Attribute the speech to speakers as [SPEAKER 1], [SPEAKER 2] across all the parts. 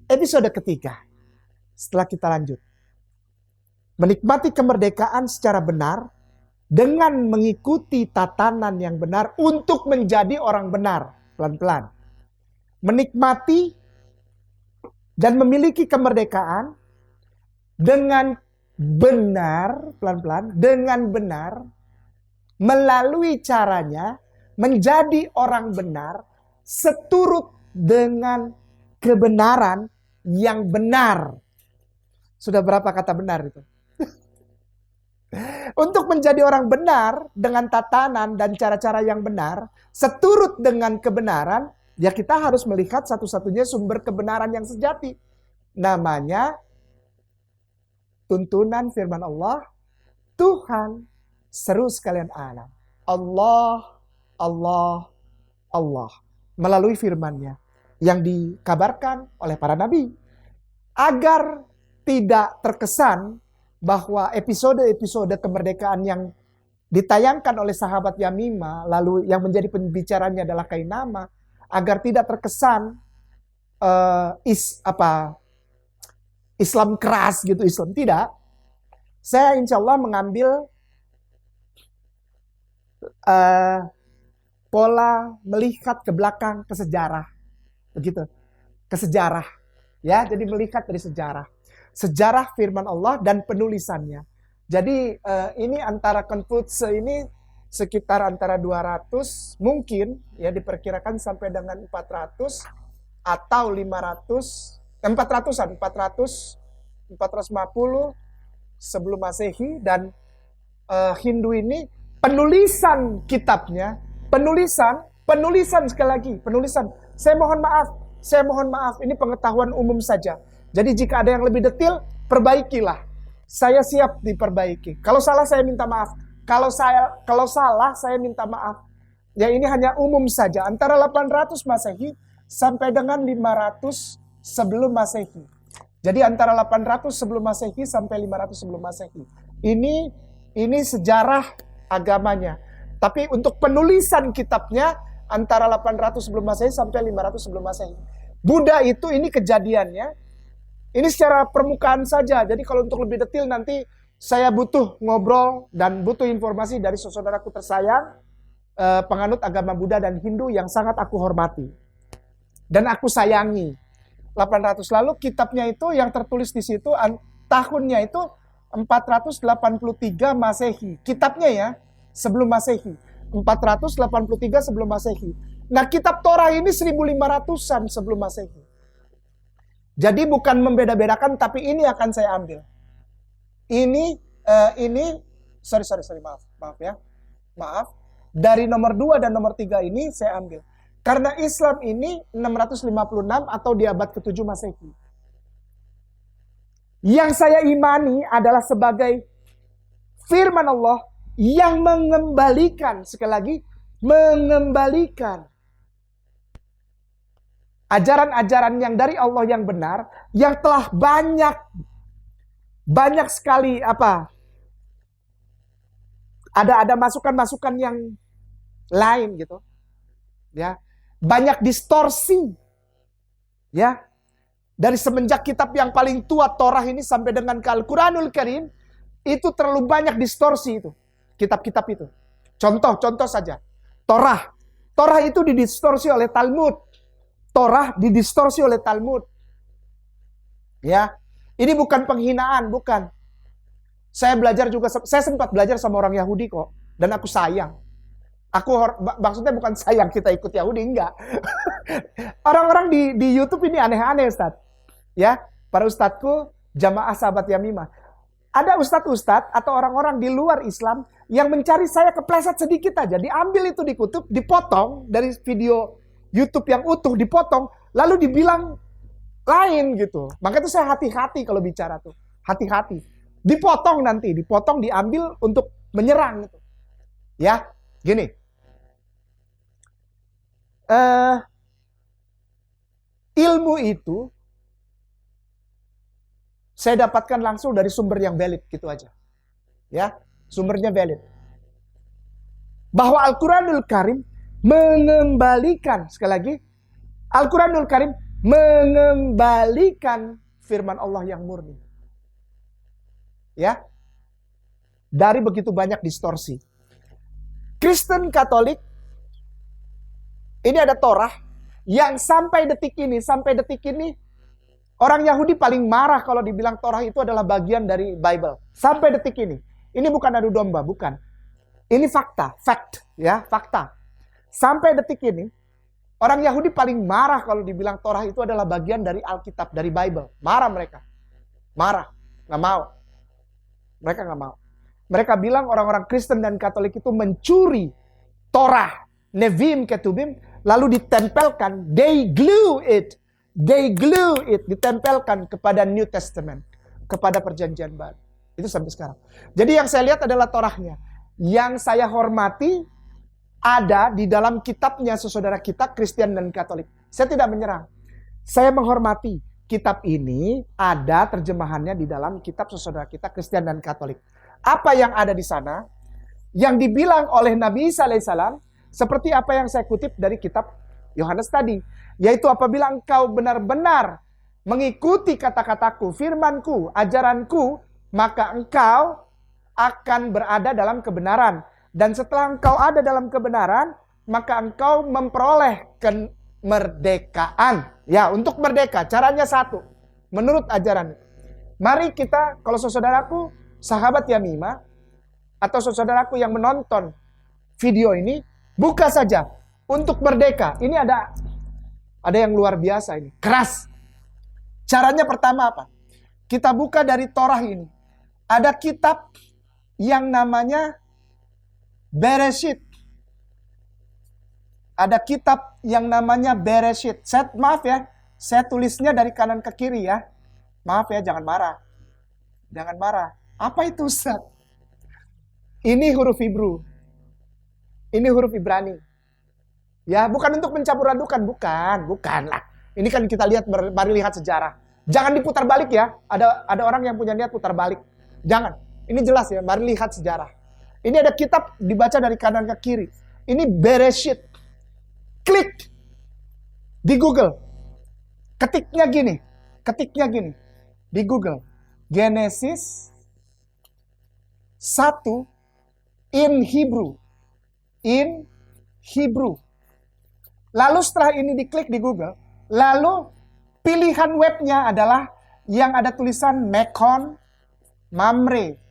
[SPEAKER 1] Episode ketiga, setelah kita lanjut. Menikmati kemerdekaan secara benar dengan mengikuti tatanan yang benar untuk menjadi orang benar. Pelan-pelan. Menikmati dan memiliki kemerdekaan dengan benar, pelan-pelan, dengan benar, melalui caranya menjadi orang benar seturut dengan kebenaran yang benar. Sudah berapa kata benar itu? Untuk menjadi orang benar dengan tatanan dan cara-cara yang benar, seturut dengan kebenaran, ya kita harus melihat satu-satunya sumber kebenaran yang sejati. Namanya tuntunan firman Allah, Tuhan seru sekalian alam. Allah, Allah, Allah. Melalui firman-Nya yang dikabarkan oleh para nabi. Agar tidak terkesan bahwa episode-episode kemerdekaan yang ditayangkan oleh sahabat Yamimah, lalu yang menjadi pembicaranya adalah Kainama, agar tidak terkesan Islam keras gitu, Islam tidak. Saya insya Allah mengambil pola melihat ke belakang, ke sejarah. Begitu. Ke sejarah. Ya, jadi melihat dari sejarah. Sejarah firman Allah dan penulisannya. Jadi ini antara Confucius ini sekitar antara 200, mungkin ya diperkirakan sampai dengan 400 atau 500, 400-an, 450 sebelum Masehi. Dan Hindu ini penulisan kitabnya, penulisan sekali lagi, penulisan. Saya mohon maaf, ini pengetahuan umum saja. Jadi jika ada yang lebih detail, perbaikilah. Saya siap diperbaiki. Kalau salah saya minta maaf. Kalau salah saya minta maaf. Ya ini hanya umum saja. Antara 800 Masehi sampai dengan 500 sebelum Masehi. Jadi antara 800 sebelum Masehi sampai 500 sebelum Masehi. Ini sejarah agamanya. Tapi untuk penulisan kitabnya antara 800 sebelum Masehi sampai 500 sebelum Masehi. Buddha itu ini kejadiannya. Ini secara permukaan saja. Jadi kalau untuk lebih detail nanti saya butuh ngobrol dan butuh informasi dari saudaraku tersayang, penganut agama Buddha dan Hindu yang sangat aku hormati. Dan aku sayangi. 800 lalu kitabnya itu yang tertulis di situ tahunnya itu 483 Masehi. Kitabnya ya sebelum Masehi. 483 sebelum Masehi. Nah, kitab Torah ini 1500-an sebelum Masehi. Jadi bukan membeda-bedakan, tapi ini akan saya ambil. Sorry, maaf ya. Maaf. Dari nomor 2 dan nomor 3 ini saya ambil. Karena Islam ini 656 atau di abad ke-7 Masehi. Yang saya imani adalah sebagai firman Allah yang mengembalikan, sekali lagi, mengembalikan ajaran-ajaran yang dari Allah yang benar, yang telah banyak sekali ada masukan-masukan yang lain gitu. Ya. Banyak distorsi. Ya. Dari semenjak kitab yang paling tua Torah ini sampai dengan Al-Quranul Karim, itu terlalu banyak distorsi itu. Kitab-kitab itu. Contoh saja. Torah itu didistorsi oleh Talmud. Torah didistorsi oleh Talmud. Ya. Ini bukan penghinaan, bukan. Saya sempat belajar sama orang Yahudi kok. Dan aku sayang. Maksudnya bukan sayang kita ikut Yahudi, enggak. Orang-orang di YouTube ini aneh-aneh, Ustadz. Ya, para ustadzku, jamaah sahabat Yamimah. Ada ustadz-ustadz atau orang-orang di luar Islam yang mencari saya kepleset sedikit aja. Diambil itu dikutip, dipotong dari video YouTube yang utuh, dipotong, lalu dibilang lain gitu. Makanya itu saya hati-hati kalau bicara tuh. Hati-hati. Dipotong nanti, diambil untuk menyerang gitu. Ya, gini. Ilmu itu saya dapatkan langsung dari sumber yang valid gitu aja. Ya, sumbernya valid. Bahwa Al-Quranul Karim mengembalikan, sekali lagi, Al-Quranul Karim mengembalikan firman Allah yang murni. Ya. Dari begitu banyak distorsi. Kristen Katolik ini ada Torah yang sampai detik ini orang Yahudi paling marah kalau dibilang Torah itu adalah bagian dari Bible. Sampai detik ini. Ini bukan adu domba, bukan. Ini fakta, fakta. Sampai detik ini orang Yahudi paling marah kalau dibilang Torah itu adalah bagian dari Alkitab, dari Bible. Marah mereka. Marah. Nggak mau. Mereka nggak mau. Mereka bilang orang-orang Kristen dan Katolik itu mencuri Torah, Nevim, Ketubim, lalu ditempelkan. They glue it, ditempelkan kepada New Testament, kepada perjanjian baru. Itu sampai sekarang. Jadi yang saya lihat adalah Torahnya. Yang saya hormati ada di dalam kitabnya saudara kita Kristen dan Katolik. Saya tidak menyerang. Saya menghormati kitab ini, ada terjemahannya di dalam kitab saudara kita Kristen dan Katolik. Apa yang ada di sana yang dibilang oleh Nabi Isa alaihissalam seperti apa yang saya kutip dari kitab Yohanes tadi, yaitu apabila engkau benar-benar mengikuti kata-kataku, firmanku, ajaranku, maka engkau akan berada dalam kebenaran. Dan setelah engkau ada dalam kebenaran, maka engkau memperoleh kemerdekaan. Ya, untuk merdeka, caranya satu. Menurut ajaran. Mari kita, kalau saudaraku, sahabat Yamima, atau saudaraku yang menonton video ini, buka saja. Untuk merdeka. Ini ada yang luar biasa ini. Keras. Caranya pertama apa? Kita buka dari Torah ini. Ada kitab yang namanya Bereshit. Ada kitab yang namanya Bereshit. Maaf ya, saya tulisnya dari kanan ke kiri ya. Maaf ya, jangan marah. Jangan marah. Apa itu Ustaz? Ini huruf Hebrew. Ini huruf Ibrani. Ya, bukan untuk mencampur adukan, bukan lah. Ini kan kita lihat, mari lihat sejarah. Jangan diputar balik ya. Ada orang yang punya niat putar balik. Jangan. Ini jelas ya, mari lihat sejarah. Ini ada kitab dibaca dari kanan ke kiri. Ini Bereshit. Klik di Google. Ketiknya gini. Di Google. Genesis 1 in Hebrew. Lalu setelah ini diklik di Google, lalu pilihan webnya adalah yang ada tulisan Mekon Mamre.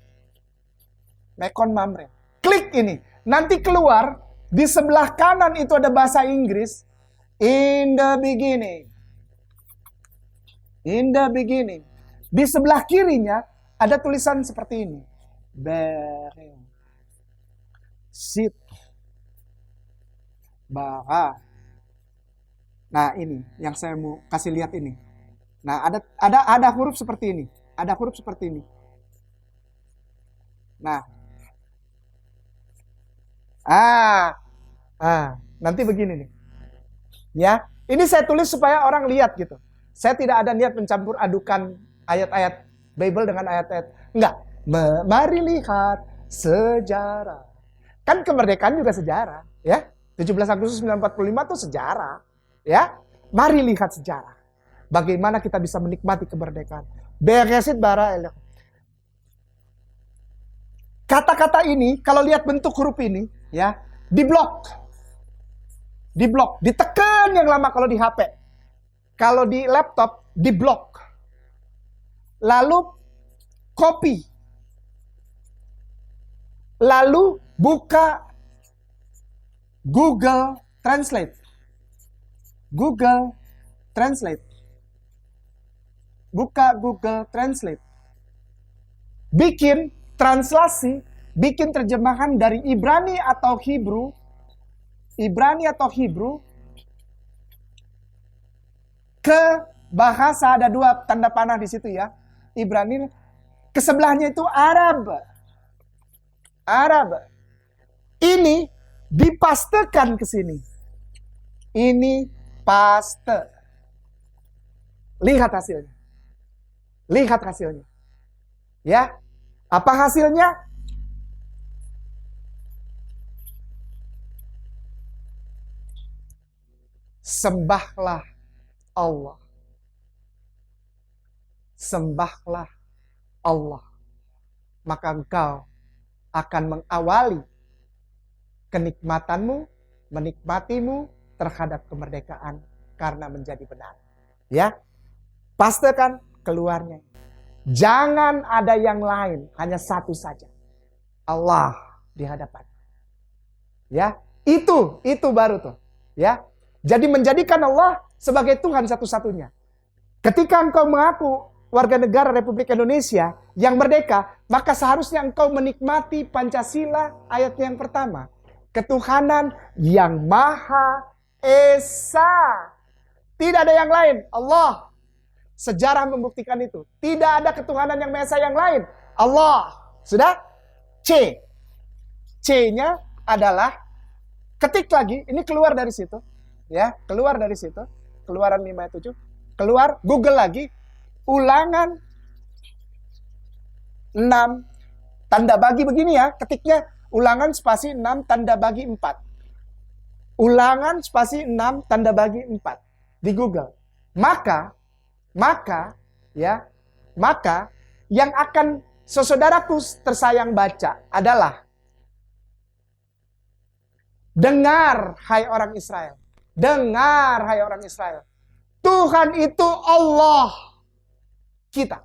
[SPEAKER 1] Klik ini. Nanti keluar, di sebelah kanan itu ada bahasa Inggris. In the beginning. Di sebelah kirinya ada tulisan seperti ini. Bereshit. Bara. Nah, ini yang saya mau kasih lihat ini. Nah, ada huruf seperti ini. Nah. Nanti begini nih. Ya, ini saya tulis supaya orang lihat gitu. Saya tidak ada niat mencampur adukan ayat-ayat Bible dengan ayat-ayat. Enggak. Mari lihat sejarah. Kan kemerdekaan juga sejarah, ya. 17 Agustus 1945 itu sejarah, ya. Mari lihat sejarah. Bagaimana kita bisa menikmati kemerdekaan. Bereshit bara elok. Kata-kata ini, kalau lihat bentuk huruf ini, ya, diblok, ditekan yang lama kalau di HP. Kalau di laptop, diblok. Lalu, copy. Lalu, buka Google Translate. Buka Google Translate. Bikin translasi, bikin terjemahan dari Ibrani atau Hebrew ke bahasa, ada 2 tanda panah di situ ya. Ibrani, ke sebelahnya itu Arab. Ini dipastekan ke sini. Ini paste. Lihat hasilnya. Ya. Apa hasilnya? Sembahlah Allah. Sembahlah Allah. Maka engkau akan mengawali kenikmatanmu, menikmatimu terhadap kemerdekaan karena menjadi benar. Ya, pastikan keluarnya. Jangan ada yang lain, hanya satu saja. Allah di hadapan. Ya, itu baru tuh. Ya, jadi menjadikan Allah sebagai Tuhan satu-satunya. Ketika engkau mengaku warga negara Republik Indonesia yang merdeka, maka seharusnya engkau menikmati Pancasila ayatnya yang pertama. Ketuhanan yang Maha Esa. Tidak ada yang lain. Allah. Sejarah membuktikan itu. Tidak ada ketuhanan yang Maha Esa yang lain. Allah. Sudah? C. C-nya adalah ketik lagi. Ini keluar dari situ. Ya, keluar dari situ. Keluaran 5 ayat 7. Keluar, Google lagi. Ulangan 6. Tanda bagi begini ya, ketiknya ulangan spasi 6 tanda bagi 4. Ulangan spasi 6 tanda bagi 4 di Google. Maka yang akan saudaraku tersayang baca adalah, dengar hai orang Israel. Dengar hai orang Israel. Tuhan itu Allah kita.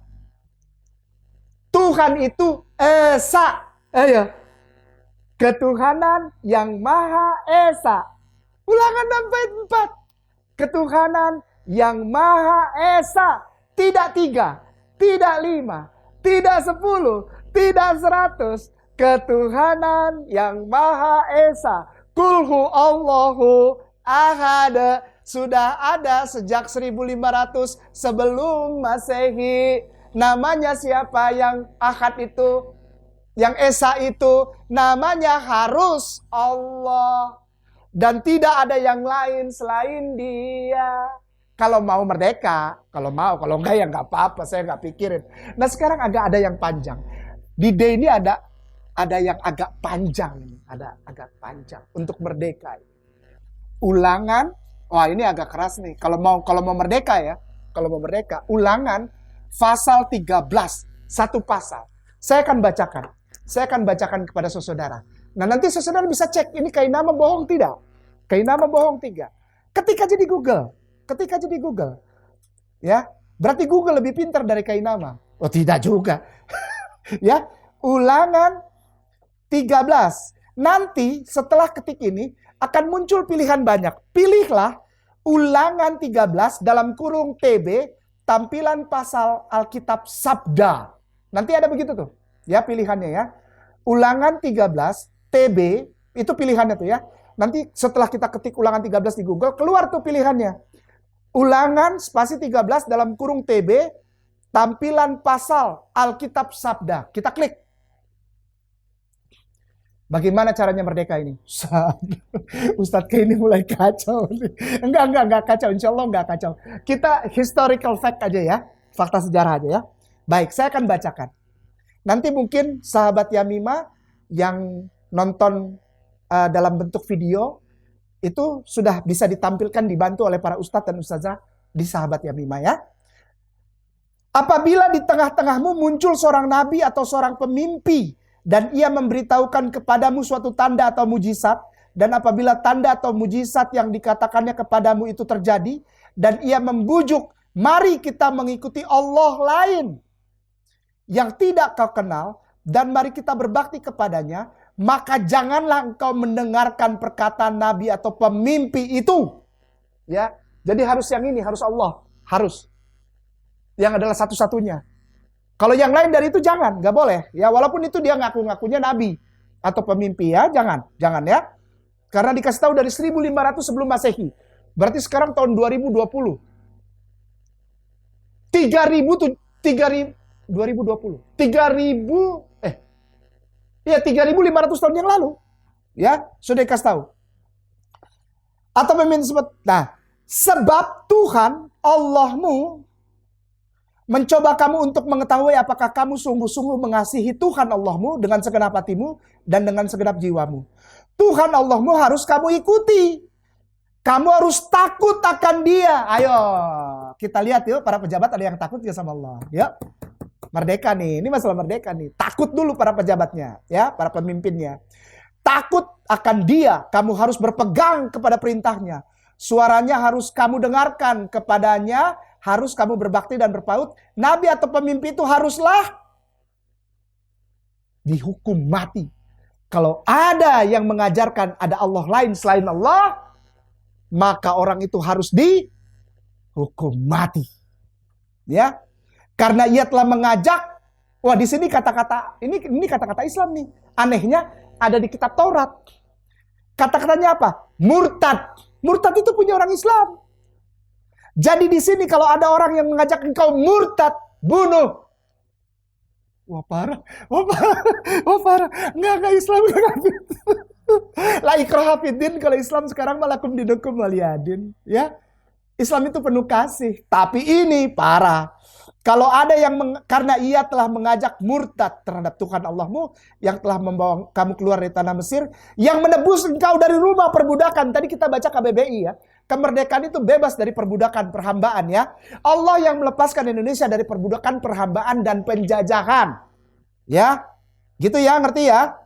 [SPEAKER 1] Tuhan itu Esa. Ayo. Ketuhanan yang Maha Esa. Ulangan 6 ayat 4. Ketuhanan yang Maha Esa. Tidak 3, tidak 5, tidak 10, tidak 100. Ketuhanan yang Maha Esa. Kulhu Allahu Ahad. Sudah ada sejak 1500 sebelum Masehi. Namanya siapa yang Ahad itu? Yang Esa itu namanya harus Allah. Dan tidak ada yang lain selain Dia. Kalau mau merdeka, kalau enggak ya enggak apa-apa, saya enggak pikirin. Nah sekarang ada yang panjang. Di D ini ada yang agak panjang. Ada agak panjang untuk merdeka. Ulangan, wah ini agak keras nih. Kalau mau merdeka ya, kalau mau merdeka, Ulangan pasal 13, satu pasal. Saya akan bacakan kepada saudara. Nah nanti saudara bisa cek ini Kainama bohong tidak? Kainama bohong tidak? Ketika jadi Google, ya berarti Google lebih pintar dari Kainama. Oh tidak juga, ya. Ulangan 13. Nanti setelah ketik ini akan muncul pilihan banyak. Pilihlah Ulangan 13 dalam kurung TB tampilan pasal Alkitab Sabda. Nanti ada begitu tuh. Ya pilihannya ya. Ulangan 13 TB itu pilihannya tuh ya. Nanti setelah kita ketik Ulangan 13 di Google keluar tuh pilihannya. Ulangan spasi 13 dalam kurung TB tampilan pasal Alkitab Sabda. Kita klik. Bagaimana caranya merdeka ini? Ustadz kayak ini mulai kacau. Enggak kacau. Insya Allah enggak kacau. Kita historical fact aja ya. Fakta sejarah aja ya. Baik, saya akan bacakan. Nanti mungkin sahabat Yamima yang nonton dalam bentuk video itu sudah bisa ditampilkan, dibantu oleh para ustadz dan ustazah di sahabat Yamima ya. Apabila di tengah-tengahmu muncul seorang nabi atau seorang pemimpi dan ia memberitahukan kepadamu suatu tanda atau mujizat, dan apabila tanda atau mujizat yang dikatakannya kepadamu itu terjadi, dan ia membujuk, mari kita mengikuti Allah lain yang tidak kau kenal, dan mari kita berbakti kepadanya, maka janganlah engkau mendengarkan perkataan nabi atau pemimpi itu. Ya, jadi harus yang ini, harus Allah, harus. Yang adalah satu-satunya. Kalau yang lain dari itu jangan, nggak boleh. Ya walaupun itu dia ngaku-ngakunya nabi atau pemimpi ya, jangan ya. Karena dikasih tahu dari 1500 sebelum Masehi. Berarti sekarang tahun 2020. 3.500 tahun yang lalu. Ya, sudah dikasih tahu. Atau pemimpin sebut. Nah, sebab Tuhan Allahmu mencoba kamu untuk mengetahui apakah kamu sungguh-sungguh mengasihi Tuhan Allahmu dengan segenap hatimu dan dengan segenap jiwamu. Tuhan Allahmu harus kamu ikuti. Kamu harus takut akan dia. Ayo, kita lihat yuk, para pejabat ada yang takut gak sama Allah? Yuk, merdeka nih, ini masalah merdeka nih. Takut dulu para pejabatnya, ya, para pemimpinnya. Takut akan dia, kamu harus berpegang kepada perintahnya. Suaranya harus kamu dengarkan kepadanya, harus kamu berbakti dan berpaut. Nabi atau pemimpin itu haruslah dihukum mati. Kalau ada yang mengajarkan ada Allah lain selain Allah, maka orang itu harus dihukum mati. Ya. Karena ia telah mengajak. Wah, di sini kata-kata ini kata-kata Islam nih. Anehnya ada di kitab Taurat. Kata-katanya apa? Murtad. Murtad itu punya orang Islam. Jadi di sini kalau ada orang yang mengajak engkau murtad, bunuh. Wah parah. Wah parah. Wah parah. Enggak Islam enggak. La ikraha fiddin, kalau Islam sekarang malakum dinukum waliyadin, ya. Islam itu penuh kasih, tapi ini parah. Kalau ada yang karena ia telah mengajak murtad terhadap Tuhan Allahmu yang telah membawa kamu keluar dari tanah Mesir, yang menebus engkau dari rumah perbudakan. Tadi kita baca KBBI ya. Kemerdekaan itu bebas dari perbudakan, perhambaan ya. Allah yang melepaskan Indonesia dari perbudakan, perhambaan dan penjajahan. Ya. Gitu ya, ngerti ya?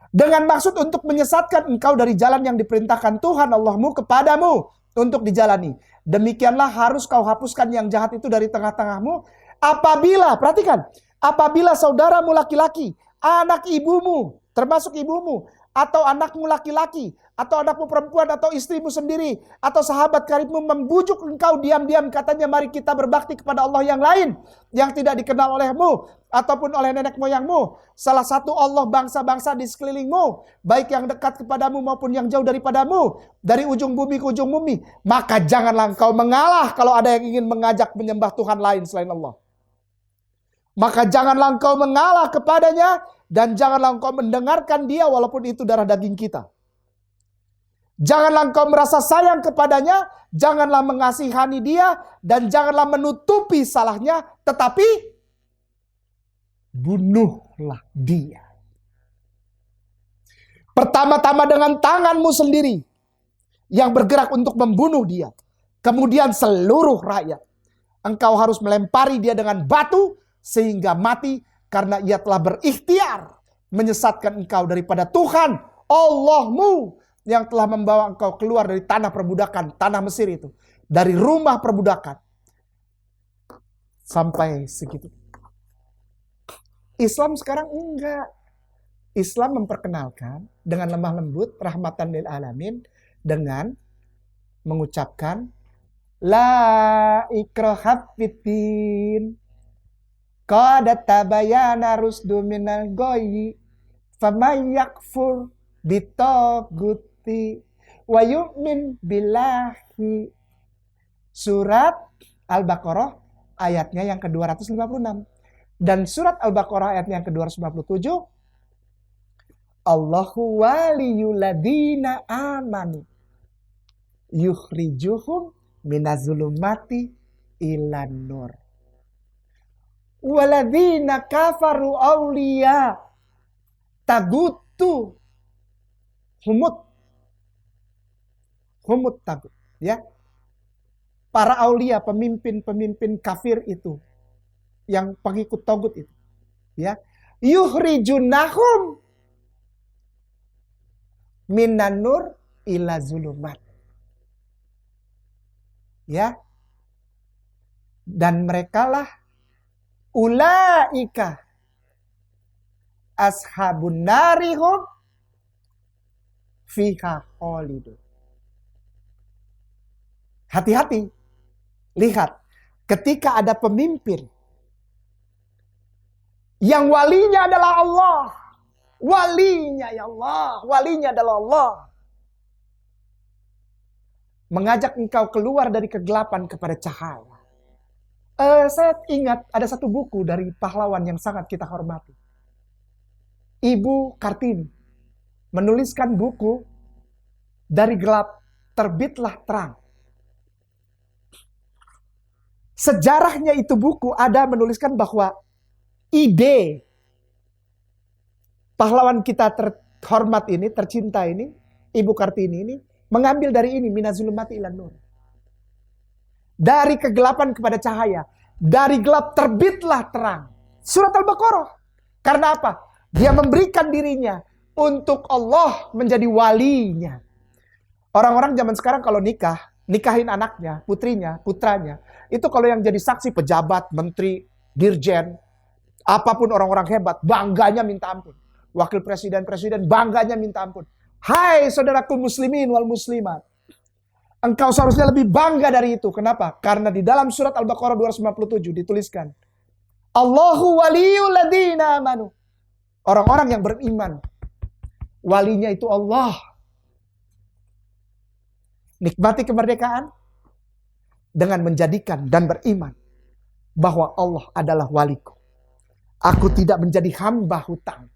[SPEAKER 1] Dengan maksud untuk menyesatkan engkau dari jalan yang diperintahkan Tuhan Allahmu kepadamu untuk dijalani. Demikianlah harus kau hapuskan yang jahat itu dari tengah-tengahmu. Apabila, perhatikan, apabila saudaramu laki-laki, anak ibumu, termasuk ibumu, atau anakmu laki-laki, atau anakmu perempuan, atau istrimu sendiri, atau sahabat karibmu membujuk engkau diam-diam, katanya mari kita berbakti kepada Allah yang lain, yang tidak dikenal olehmu, ataupun oleh nenek moyangmu, salah satu Allah bangsa-bangsa di sekelilingmu, baik yang dekat kepadamu maupun yang jauh daripadamu, dari ujung bumi ke ujung bumi, maka janganlah engkau mengalah kalau ada yang ingin mengajak menyembah Tuhan lain selain Allah. Maka janganlah engkau mengalah kepadanya, dan janganlah engkau mendengarkan dia walaupun itu darah daging kita. Janganlah engkau merasa sayang kepadanya, janganlah mengasihani dia, dan janganlah menutupi salahnya, tetapi bunuhlah dia. Pertama-tama dengan tanganmu sendiri yang bergerak untuk membunuh dia. Kemudian seluruh rakyat. Engkau harus melempari dia dengan batu sehingga mati, karena ia telah berikhtiar menyesatkan engkau daripada Tuhan Allahmu yang telah membawa engkau keluar dari tanah perbudakan, tanah Mesir itu. Dari rumah perbudakan. Sampai segitu. Islam sekarang enggak. Islam memperkenalkan dengan lemah lembut, rahmatan lil alamin, dengan mengucapkan la ikraha fiddin. Qad tabayyana rusdu minal ghayyi faman yakfur bitaguti wa yu'min billahi. Surat Al-Baqarah ayatnya yang ke-256. Dan surat Al-Baqarah ayatnya yang ke-257. Allahu waliyul ladina amanu yukhrijuhum minazulumati ilan nur. Waladina kafaru awliya tagutu humut tagut, ya. Para aulia, pemimpin-pemimpin kafir itu, yang pengikut tagut itu, ya. Yukhrijunahum minan nur ila zulumat. Ya. Dan merekalah ulaika ashabun narihum fiha khalidun. Hati-hati. Lihat, ketika ada pemimpin yang walinya adalah Allah, walinya ya Allah, walinya adalah Allah, mengajak engkau keluar dari kegelapan kepada cahaya. Saya ingat ada satu buku dari pahlawan yang sangat kita hormati. Ibu Kartini menuliskan buku Dari Gelap Terbitlah Terang. Sejarahnya itu buku ada menuliskan bahwa ide pahlawan kita terhormat ini, tercinta ini, Ibu Kartini ini, Mengambil dari ini, minazulumati ilan nur. Dari kegelapan kepada cahaya. Dari gelap terbitlah terang. Surat Al-Baqarah. Karena apa? Dia memberikan dirinya untuk Allah menjadi walinya. Orang-orang zaman sekarang kalau nikahin anaknya, putrinya, putranya. Itu kalau yang jadi saksi pejabat, menteri, dirjen, apapun orang-orang hebat, bangganya minta ampun. Wakil presiden bangganya minta ampun. Hai saudaraku muslimin wal muslimat. Engkau seharusnya lebih bangga dari itu. Kenapa? Karena di dalam surat Al-Baqarah 257 dituliskan. Allahu waliyul ladina amanu. Orang-orang yang beriman. Walinya itu Allah. Nikmati kemerdekaan dengan menjadikan dan beriman bahwa Allah adalah waliku. Aku tidak menjadi hamba hutang.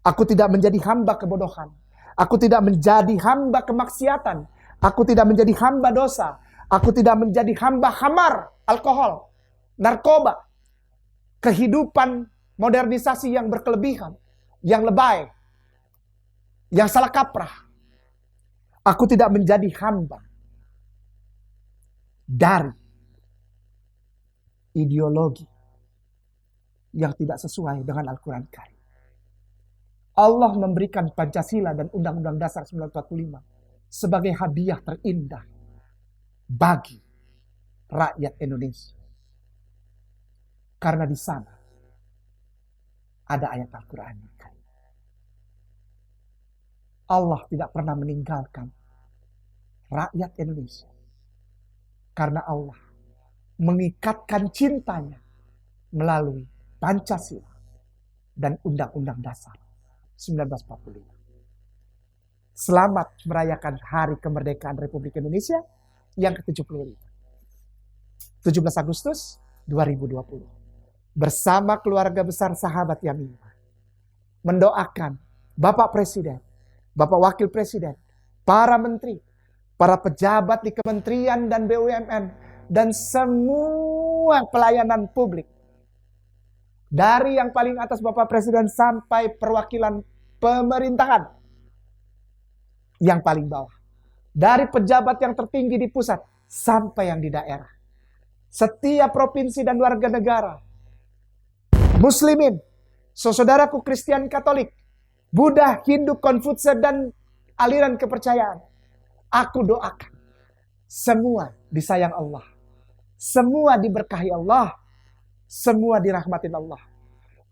[SPEAKER 1] Aku tidak menjadi hamba kebodohan. Aku tidak menjadi hamba kemaksiatan. Aku tidak menjadi hamba dosa. Aku tidak menjadi hamba khamar, alkohol, narkoba. Kehidupan modernisasi yang berkelebihan, yang lebay, yang salah kaprah. Aku tidak menjadi hamba dari ideologi yang tidak sesuai dengan Al-Quran Karim. Allah memberikan Pancasila dan Undang-Undang Dasar 1945 sebagai hadiah terindah bagi rakyat Indonesia. Karena di sana ada ayat Al-Quran. Allah tidak pernah meninggalkan rakyat Indonesia. Karena Allah mengikatkan cintanya melalui Pancasila dan Undang-Undang Dasar 1945. Selamat merayakan Hari Kemerdekaan Republik Indonesia yang ke-75. 17 Agustus 2020. Bersama keluarga besar sahabat Yamimah. Mendoakan Bapak Presiden, Bapak Wakil Presiden, para menteri, para pejabat di kementerian dan BUMN, dan semua pelayanan publik. Dari yang paling atas Bapak Presiden sampai perwakilan pemerintahan. Yang paling bawah. Dari pejabat yang tertinggi di pusat sampai yang di daerah. Setiap provinsi dan warga negara. Muslimin, saudaraku Kristen Katolik, Buddha, Hindu, Konfutse, dan aliran kepercayaan. Aku doakan. Semua disayang Allah. Semua diberkahi Allah. Semua dirahmatin Allah.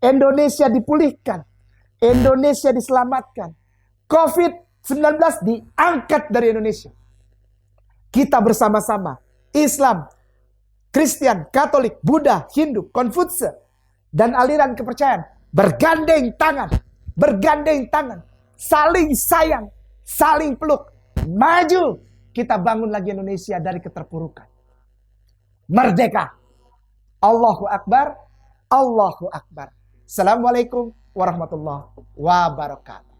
[SPEAKER 1] Indonesia dipulihkan. Indonesia diselamatkan. COVID-19 diangkat dari Indonesia. Kita bersama-sama, Islam, Kristen, Katolik, Buddha, Hindu, Konfutse, dan aliran kepercayaan, bergandeng tangan, saling sayang, saling peluk, maju, kita bangun lagi Indonesia dari keterpurukan. Merdeka. Allahu Akbar, Allahu Akbar. Assalamualaikum warahmatullahi wabarakatuh.